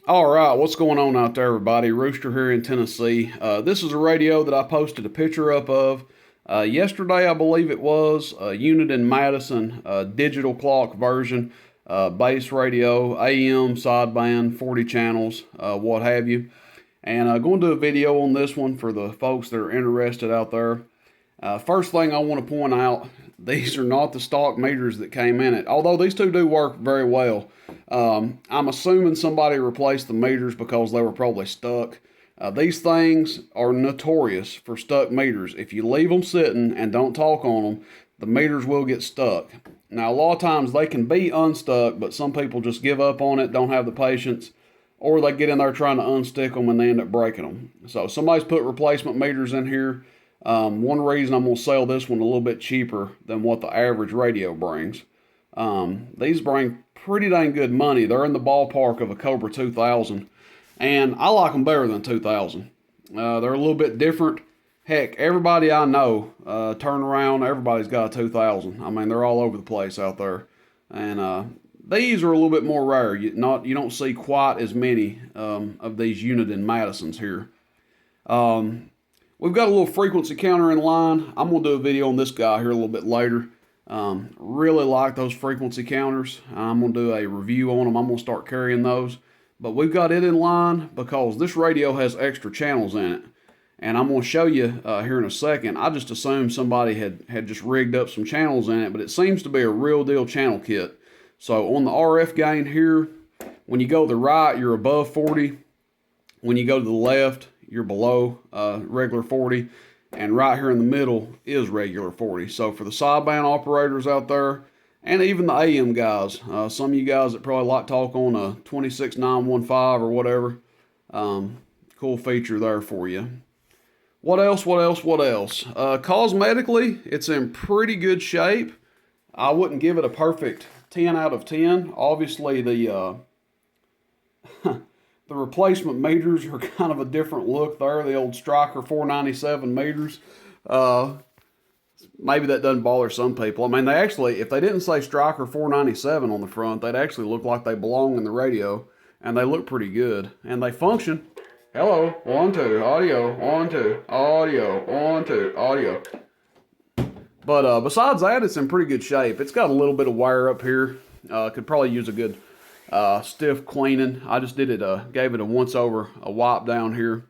All right, what's going on out there, everybody? Rooster here in Tennessee. This is a radio that I posted a picture up of yesterday, I believe it was. Uniden Madison digital clock version, base radio, AM, sideband, 40 channels, what have you. And I'm going to do a video on this one for the folks that are interested out there. First thing I want to point out, these are not the stock meters that came in it, although these two do work very well. I'm assuming somebody replaced the meters because they were probably stuck. These things are notorious for stuck meters. If you leave them sitting and don't talk on them, the meters will get stuck. Now, a lot of times they can be unstuck, but some people just give up on it, don't have the patience, or they get in there trying to unstick them and they end up breaking them. So somebody's put replacement meters in here. One reason I'm going to sell this one a little bit cheaper than what the average radio brings. These bring pretty dang good money. They're in the ballpark of a Cobra 2000, and I like them better than 2000. They're a little bit different. Heck, everybody I know, turn around, everybody's got a 2000. I mean, they're all over the place out there. And these are a little bit more rare. You don't see quite as many of these Uniden Madisons here. We've got a little frequency counter in line. I'm going to do a video on this guy here a little bit later. Really like those frequency counters. I'm going to do a review on them. I'm going to start carrying those. But we've got it in line because this radio has extra channels in it. And I'm going to show you here in a second. I just assumed somebody had just rigged up some channels in it, but it seems to be a real deal channel kit. So on the RF gain here, when you go to the right, you're above 40. When you go to the left, you're below regular 40, and right here in the middle is regular 40. So for the sideband operators out there, and even the AM guys, some of you guys that probably like talk on a 26915 or whatever, cool feature there for you. What else? Cosmetically, it's in pretty good shape. I wouldn't give it a perfect 10 out of 10. Obviously, the the replacement meters are kind of a different look there. The old Striker 497 meters. Maybe that doesn't bother some people. I mean, they actually, if they didn't say Striker 497 on the front, they'd actually look like they belong in the radio. And they look pretty good. And they function. Hello, 1, 2, audio, 1, 2, audio, 1, 2, audio. But besides that, it's in pretty good shape. It's got a little bit of wear up here. Could probably use a good stiff cleaning. I just did it, gave it a once over, a wipe down here,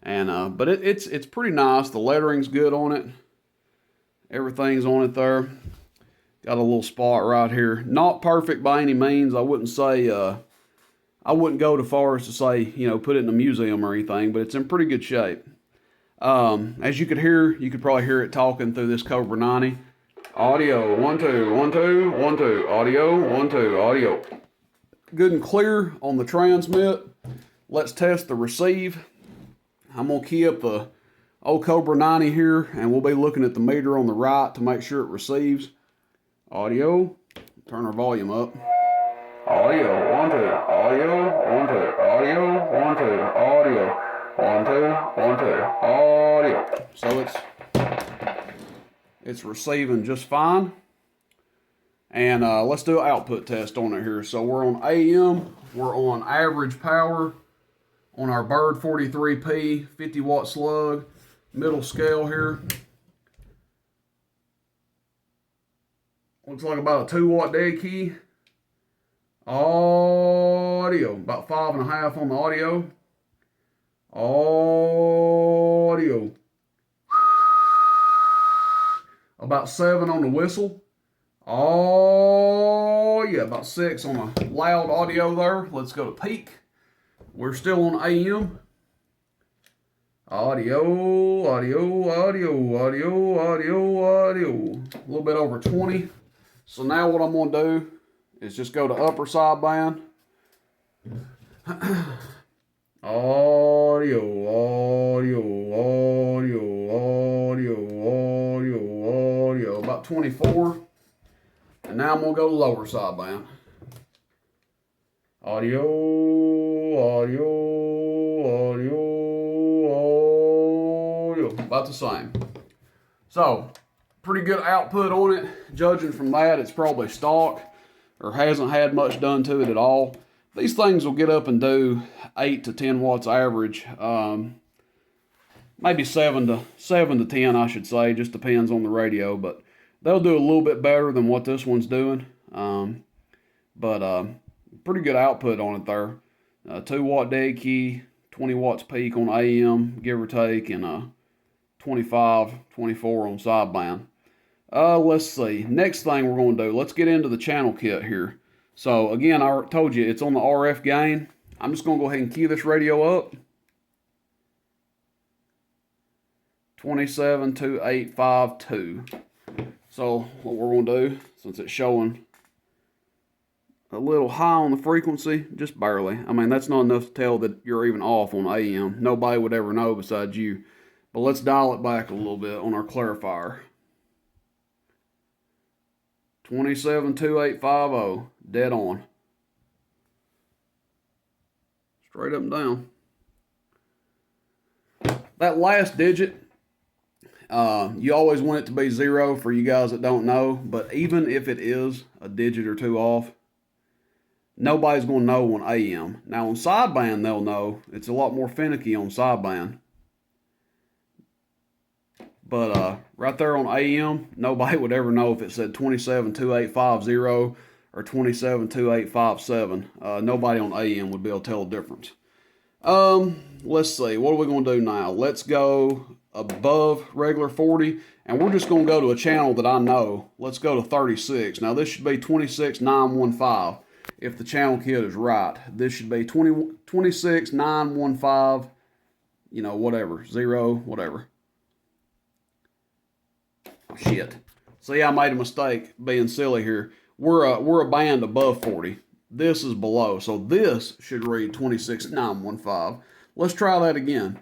and but it's pretty nice. The lettering's good on it. Everything's on it there. Got a little spot right here. Not perfect by any means. I wouldn't say I wouldn't go too far as to say put it in a museum or anything, but it's in pretty good shape. As you could hear, you could probably hear it talking through this Cobra 90. Audio 1 2 1 2 1 2 audio 1 2 audio. Good and clear on the transmit. Let's test the receive. I'm going to key up the old Cobra 90 here, and we'll be looking at the meter on the right to make sure it receives. Audio. Turn our volume up. Audio 1 2 audio 1 2 audio 1 2 audio 1 2 1 2 audio. So it's receiving just fine. And let's do an output test on it here. So we're on AM, we're on average power on our Bird 43P 50 watt slug, middle scale here. Looks like about a 2 watt dead key. Audio, about 5.5 on the audio. Audio. About 7 on the whistle. Oh, yeah, about 6 on a loud audio there. Let's go to peak. We're still on AM. Audio, audio, audio, audio, audio, audio. A little bit over 20. So now what I'm going to do is just go to upper sideband. Audio, audio, audio, audio, audio, audio. About 24. And now I'm going to go to lower sideband. Audio, audio, audio, audio. About the same. So, pretty good output on it. Judging from that, it's probably stock or hasn't had much done to it at all. These things will get up and do 8 to 10 watts average. Maybe 7 to 10, I should say. Just depends on the radio, but they'll do a little bit better than what this one's doing. But pretty good output on it there. 2-watt dead key, 20 watts peak on AM, give or take, and 25, 24 on sideband. Let's see. Next thing we're going to do, let's get into the channel kit here. So again, I told you it's on the RF gain. I'm just going to go ahead and key this radio up. 272,852. So what we're going to do, since it's showing a little high on the frequency, just barely. I mean, that's not enough to tell that you're even off on AM. Nobody would ever know besides you. But let's dial it back a little bit on our clarifier. 272,850, dead on. Straight up and down. That last digit, you always want it to be 0 for you guys that don't know, but even if it is a digit or two off, nobody's going to know on AM. Now on sideband, they'll know. It's a lot more finicky on sideband. But right there on AM, nobody would ever know if it said 272,850 or 272,857. Nobody on AM would be able to tell the difference. Let's see. What are we going to do now? Let's go above regular 40, and we're just going to go to a channel that I know. Let's go to 36. Now this should be 26,915 if the channel kit is right. This should be 26,915, you know, whatever, 0, whatever. Shit. See, I made a mistake being silly here. We're a band above 40. This is below, so this should read 26,915. Let's try that again.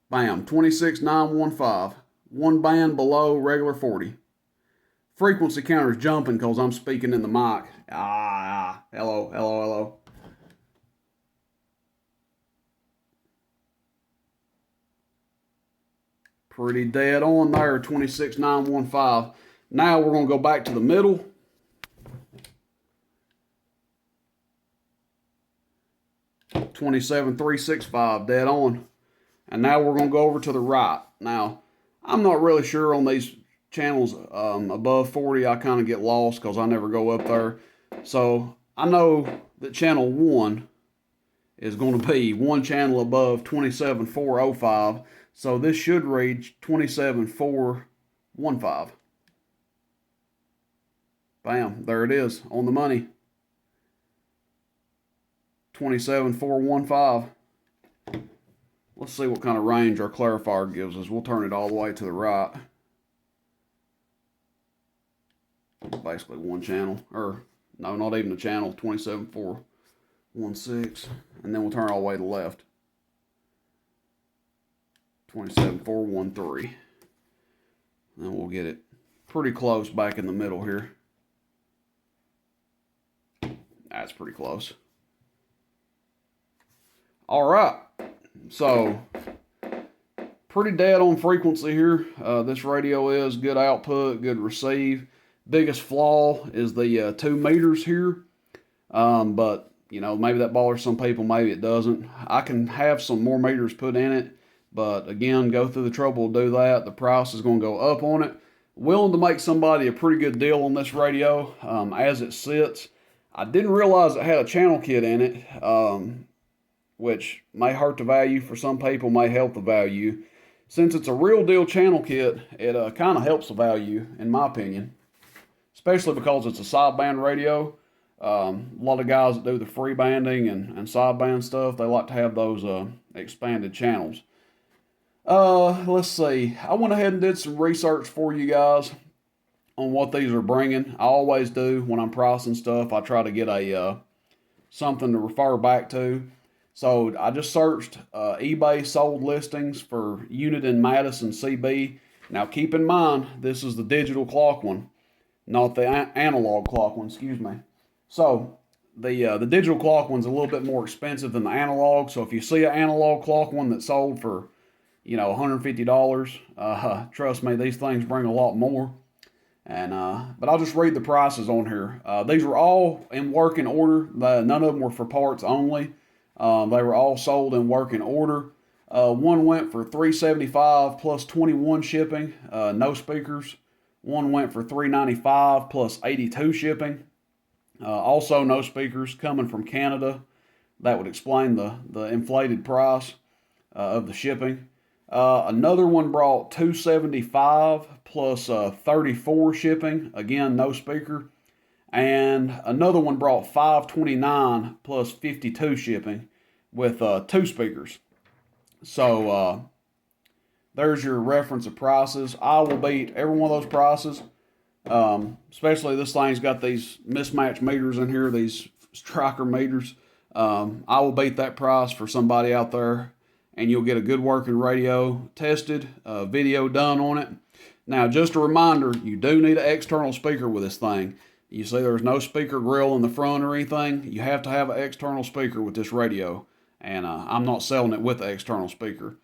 Bam, 26,915. One band below regular 40. Frequency counter's jumping because I'm speaking in the mic. Hello, hello, hello. Pretty dead on there, 26,915. Now we're going to go back to the middle. $27,365, dead on. And now we're going to go over to the right. Now, I'm not really sure on these channels above 40. I kind of get lost because I never go up there. So I know that channel 1 is going to be one channel above 27,405. So this should read 27,415. Bam, there it is on the money. 27,415. Let's see what kind of range our clarifier gives us. We'll turn it all the way to the right. Basically one channel, or no, not even a channel, 27,416. And then we'll turn it all the way to the left. 27,413. Then we'll get it pretty close back in the middle here. That's pretty close. All right. So, pretty dead on frequency here. This radio is good output, good receive. Biggest flaw is the 2 meters here. But, you know, maybe that bothers some people, maybe it doesn't. I can have some more meters put in it. But again, go through the trouble to do that. The price is going to go up on it. Willing to make somebody a pretty good deal on this radio as it sits. I didn't realize it had a channel kit in it, which may hurt the value for some people, may help the value. Since it's a real deal channel kit, it kind of helps the value, in my opinion. Especially because it's a sideband radio. A lot of guys that do the free banding and sideband stuff, they like to have those expanded channels. Let's see. I went ahead and did some research for you guys on what these are bringing. I always do when I'm pricing stuff. I try to get a something to refer back to. So I just searched eBay sold listings for Uniden Madison CB. Now keep in mind, this is the digital clock one, not the analog clock one, excuse me. So the digital clock one's a little bit more expensive than the analog. So if you see an analog clock one that's sold for, you know, $150, trust me, these things bring a lot more. And but I'll just read the prices on here. These were all in working order. None of them were for parts only. They were all sold in working order. One went for $375 plus 21 shipping, no speakers. One went for $395 plus 82 shipping. Also no speakers, coming from Canada. That would explain the inflated price of the shipping. Another one brought $275 plus 34 shipping. Again, no speaker. And another one brought $529 plus 52 shipping with 2 speakers. So there's your reference of prices. I will beat every one of those prices. Especially this thing's got these mismatched meters in here, these striker meters. I will beat that price for somebody out there, and you'll get a good working radio tested, video done on it. Now, just a reminder, you do need an external speaker with this thing. You see there's no speaker grill in the front or anything. You have to have an external speaker with this radio, and I'm not selling it with the external speaker.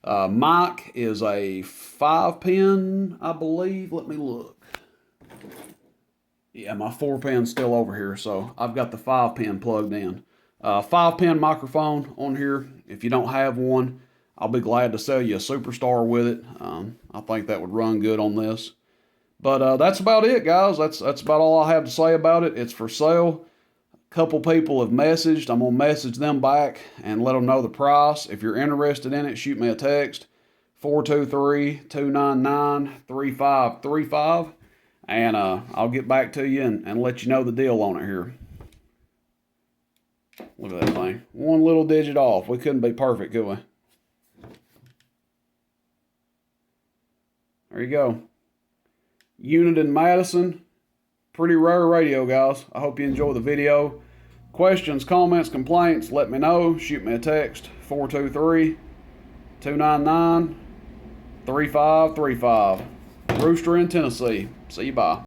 Mic is a 5-pin, I believe. Let me look. Yeah, my 4-pin's still over here, so I've got the 5-pin plugged in. 5-pin microphone on here. If you don't have one, I'll be glad to sell you a Superstar with it. I think that would run good on this. But that's about it, guys. That's about all I have to say about it. It's for sale. A couple people have messaged. I'm going to message them back and let them know the price. If you're interested in it, shoot me a text. 423-299-3535. And I'll get back to you and let you know the deal on it here. Look at that thing. One little digit off. We couldn't be perfect, could we? There you go. Uniden Madison. Pretty rare radio, guys. I hope you enjoy the video. Questions, comments, complaints, let me know. Shoot me a text. 423-299-3535. Rooster in Tennessee. See you, bye.